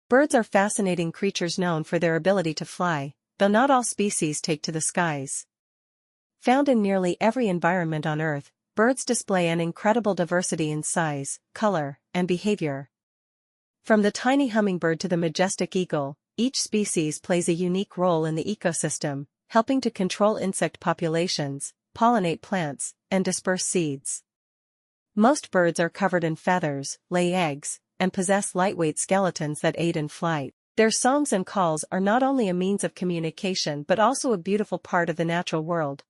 Birds are fascinating creatures known for their ability to fly, though not all species take to the skies. Found in nearly every environment on Earth, birds display an incredible diversity in size, color, and behavior. From the tiny hummingbird to the majestic eagle, each species plays a unique role in the ecosystem, helping to control insect populations, pollinate plants, and disperse seeds. Most birds are covered in feathers, lay eggs, and possess lightweight skeletons that aid in flight. Their songs and calls are not only a means of communication but also a beautiful part of the natural world,